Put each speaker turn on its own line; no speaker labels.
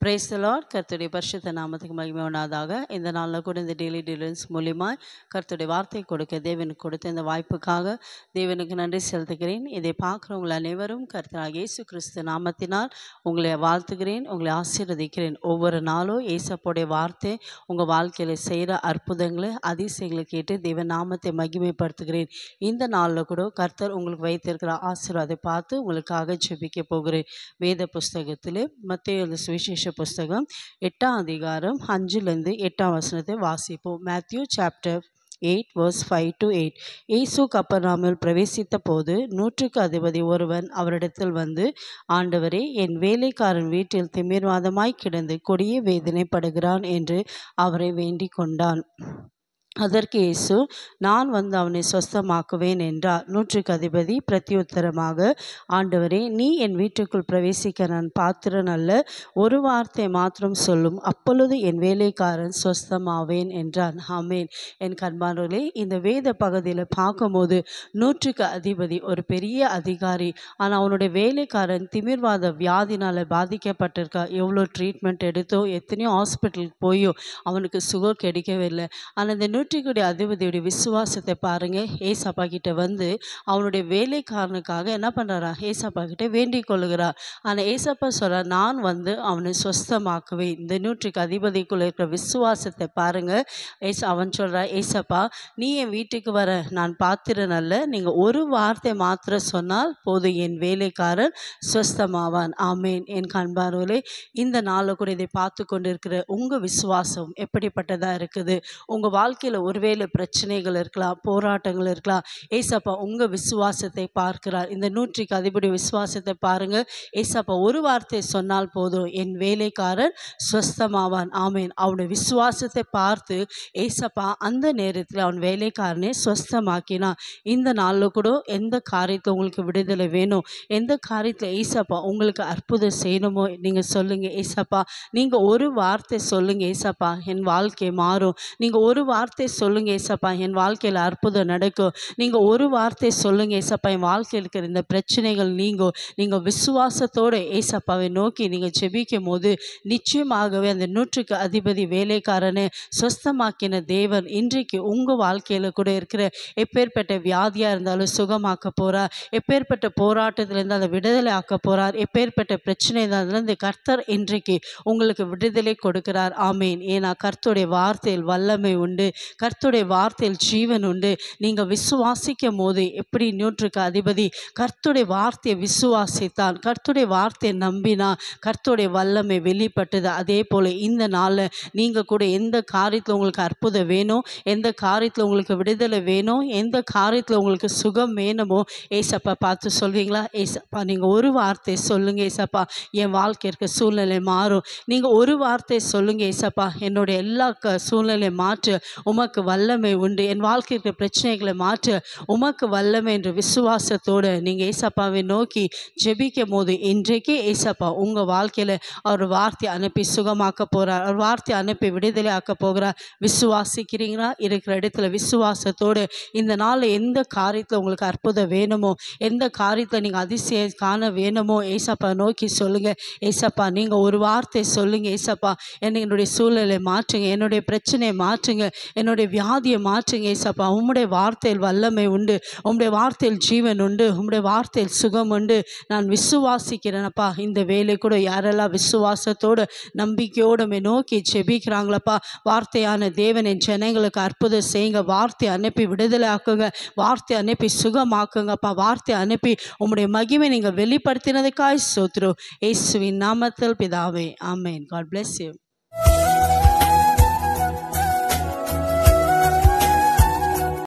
Praise the Lord. கர்த்தருடைய பரிசுத்த நாமத்துக்கு மகிமை உண்டாவதாக. இந்த நாளில் கூட இந்த டெய்லி டெலிவரன்ஸ் மூலியமாக கர்த்தருடைய வார்த்தை கொடுக்க தேவனுக்கு கொடுத்த இந்த வாய்ப்புக்காக தேவனுக்கு நன்றி செலுத்துகிறேன். இதை பார்க்குறவங்கள் அனைவரும் கர்த்தராகிய இயேசு கிறிஸ்து நாமத்தினால் உங்களை வாழ்த்துகிறேன், உங்களை ஆசீர்வதிக்கிறேன். ஒவ்வொரு நாளும் இயேசப்போடைய வார்த்தை உங்கள் வாழ்க்கையில் செய்கிற அற்புதங்களை அதிசயங்களை கேட்டு தேவன் நாமத்தை மகிமைப்படுத்துகிறேன். இந்த நாளில் கூட கர்த்தர் உங்களுக்கு வைத்திருக்கிற ஆசீர்வாதத்தை பார்த்து உங்களுக்காக ஜெபிக்க போகிறேன். வேத புஸ்தகத்தில் மத்தேயு சுவிசேஷ புஸ்தகம் 8ஆம் அதிகாரம் 5-8 வசனத்தை வாசிப்போம். Matthew chapter 8 verse 5-8. இயேசு கப்பர்நாமில் பிரவேசித்த போது 100க்கு அதிபதி ஒருவன் அவரிடத்தில் வந்து, ஆண்டவரே, என் வேலைக்காரன் வீட்டில் திமிர்வாதமாய் கிடந்து கொடிய வேதனைப்படுகிறான் என்று அவரை வேண்டிக் கொண்டான். அதற்கு இயேசு, நான் வந்து அவனை சொஸ்தமாக்குவேன் என்றார். 100க்கு அதிபதி பிரத்யுத்தரமாக, ஆண்டவரே, நீ என் வீட்டுக்குள் பிரவேசிக்க நான் பாத்திரன் அல்ல. ஒரு வார்த்தை மாத்திரம் சொல்லும், அப்பொழுது என் வேலைக்காரன் சொஸ்தமாவேன் என்றான். ஆமேன். என் கண்பானவர்களே, இந்த வேத பகுதியில் பார்க்கும்போது 100க்கு அதிபதி ஒரு பெரிய அதிகாரி. ஆனால் அவனுடைய வேலைக்காரன் திமிர்வாத வியாதினால் பாதிக்கப்பட்டிருக்கா. எவ்வளோ ட்ரீட்மெண்ட் எடுத்தோ, எத்தனையோ ஹாஸ்பிட்டலுக்கு போயும் அவனுக்கு சுகம் கிடைக்கவே இல்லை. ஆனால் இந்த 100க்குடைய அதிபதியுடைய விசுவாசத்தை பாருங்கள். ஏசப்பா கிட்ட வந்து அவனுடைய வேலைக்காரனுக்காக என்ன பண்ணுறாரா, ஏசப்பா கிட்ட வேண்டிக் கொள்ளுகிறார். ஆனால் ஏசப்பா சொல்கிறார், நான் வந்து அவனை சொஸ்தமாக்குவேன். இந்த 100க்கு அதிபதிக்குள்ள இருக்கிற விசுவாசத்தை பாருங்கள். அவன் சொல்கிறார், ஏசப்பா, நீ என் வீட்டுக்கு வர நான் பாத்திரன் அல்ல. நீங்கள் ஒரு வார்த்தை மாத்திரம் சொன்னால் போதும், என் வேலைக்காரன் சொஸ்தமாவான். ஆமேன். என் கண்பார்வலே, இந்த நாளில் கூட இதை பார்த்து கொண்டு இருக்கிற உங்கள் விசுவாசம் எப்படிப்பட்டதாக இருக்குது? உங்கள் வாழ்க்கையில் ஒருவேளை பிரச்சனைகள் இருக்கலாம், போராட்டங்கள் இருக்கலாம். ஏசப்பா உங்கள் விசுவாசத்தை பார்க்கிறார். இந்த 100க்கு அதிபதி விசுவாசத்தை பாருங்கள். ஏசப்பா ஒரு வார்த்தை சொன்னால் போதும், என் வேலைக்காரன் சொஸ்தமாவான். ஆமேன். அவனுடைய விசுவாசத்தை பார்த்து ஏசப்பா அந்த நேரத்தில் அவன் வேலைக்காரனை சொஸ்தமாக்கினான். இந்த நாளில் கூட எந்த காரியத்தில் உங்களுக்கு விடுதலை வேணும், எந்த காரியத்தில் ஏசப்பா உங்களுக்கு அற்புதம் செய்யணுமோ நீங்கள் சொல்லுங்கள். ஏசப்பா, நீங்கள் ஒரு வார்த்தை சொல்லுங்கள். ஏசப்பா, என் வாழ்க்கை மாறும். நீங்கள் ஒரு வார்த்தை சொல்லுங்க. ஏசப்பா, என் வாழ்க்கையில் அற்புதம் நடக்கும். நீங்கள் ஒரு வார்த்தை சொல்லுங்க. ஏசப்பா, என் வாழ்க்கையில் இருக்கிற இந்த பிரச்சனைகள் நீங்கும். நீங்கள் விசுவாசத்தோடு ஏசப்பாவை நோக்கி நீங்கள் ஜெபிக்கும் போது நிச்சயமாகவே அந்த 100க்கு அதிபதி வேலைக்காரனை சொஸ்தமாக்கின தேவன் இன்றைக்கு உங்கள் வாழ்க்கையில் கூட இருக்கிற எப்பேற்பட்ட வியாதியாக இருந்தாலும் சுகமாக்க போகிறார். எப்பேற்பட்ட போராட்டத்தில் இருந்து அதை விடுதலை ஆக்க போகிறார். எப்பேற்பட்ட பிரச்சனை இருந்தாலும் கர்த்தர் இன்றைக்கு உங்களுக்கு விடுதலை கொடுக்கிறார். ஆமேன். ஏன்னா கர்த்தருடைய வார்த்தையில் வல்லமை உண்டு, கர்த்தருடைய வார்த்தையில் ஜீவன் உண்டு. நீங்கள் விசுவாசிக்கும் போது எப்படி 100க்கு அதிபதி கர்த்தருடைய வார்த்தையை விசுவாசித்தான், கர்த்தருடைய வார்த்தையை நம்பினான், கர்த்தருடைய வல்லமை வெளிப்பட்டது. அதே போல் இந்த நாளில் நீங்கள் கூட எந்த காரியத்தில் உங்களுக்கு அற்புதம் வேணும், எந்த காரியத்தில் உங்களுக்கு விடுதலை வேணும், எந்த காரியத்தில் உங்களுக்கு சுகம் வேணுமோ ஏசப்பா பார்த்து சொல்வீங்களா? ஏசப்பா, நீங்கள் ஒரு வார்த்தை சொல்லுங்கள். ஏசப்பா, என் வாழ்க்கை இருக்க சூழ்நிலை மாறும். நீங்கள் ஒரு வார்த்தை சொல்லுங்கள். ஏசப்பா, என்னுடைய எல்லா சூழ்நிலை மாற்று உமக்கு வல்லமை உண்டு. என் வாழ்க்கைக்கு பிரச்சனைகளை மாற்ற உமக்கு வல்லமை என்ற விசுவாசத்தோடு நீங்கள் ஏசப்பாவை நோக்கி ஜெபிக்கும் போது இன்றைக்கு ஏசப்பா உங்கள் வாழ்க்கையில் அவர் வார்த்தை அனுப்பி சுகமாக்க போகிறார். அவர் வார்த்தை அனுப்பி விடுதலை ஆக்க போகிறார். விசுவாசிக்கிறீங்களா? இருக்கிற இடத்துல விசுவாசத்தோடு இந்த நாளில் எந்த காரியத்தில் உங்களுக்கு அற்புதம் வேணுமோ, எந்த காரியத்தில் நீங்கள் அதிசயம் காண வேணுமோ ஏசப்பா நோக்கி சொல்லுங்கள். ஏசப்பா, நீங்கள் ஒரு வார்த்தை சொல்லுங்கள். ஏசப்பா, என்னுடைய சூழ்நிலை மாற்றுங்க, என்னுடைய பிரச்சனையை மாற்றுங்க, என்னுடைய வியாதியை மாற்றுங்க. ஏசப்பா, உம்முடைய வார்த்தையில் வல்லமை உண்டு, உம்முடைய வார்த்தையில் ஜீவன் உண்டு, உம்முடைய வார்த்தையில் சுகம் உண்டு. நான் விசுவாசிக்கிறேனப்பா. இந்த வேலை கூட யாரெல்லாம் விசுவாசத்தோடு நம்பிக்கையோடு நோக்கி ஜெபிக்கிறாங்களப்பா, வார்த்தையான தேவன் என் ஜனங்களுக்கு அற்புதம் செய்யுங்க. வார்த்தை அனுப்பி விடுதலை ஆக்குங்க, வார்த்தை அனுப்பி சுகமாக்குங்கப்பா, வார்த்தை அனுப்பி உம்முடைய மகிமை நீங்கள் வெளிப்படுத்தினதுக்காய் ஸ்தோத்திரம். இயேசுவின் நாமத்தில் பிதாவே, ஆமென். God bless you.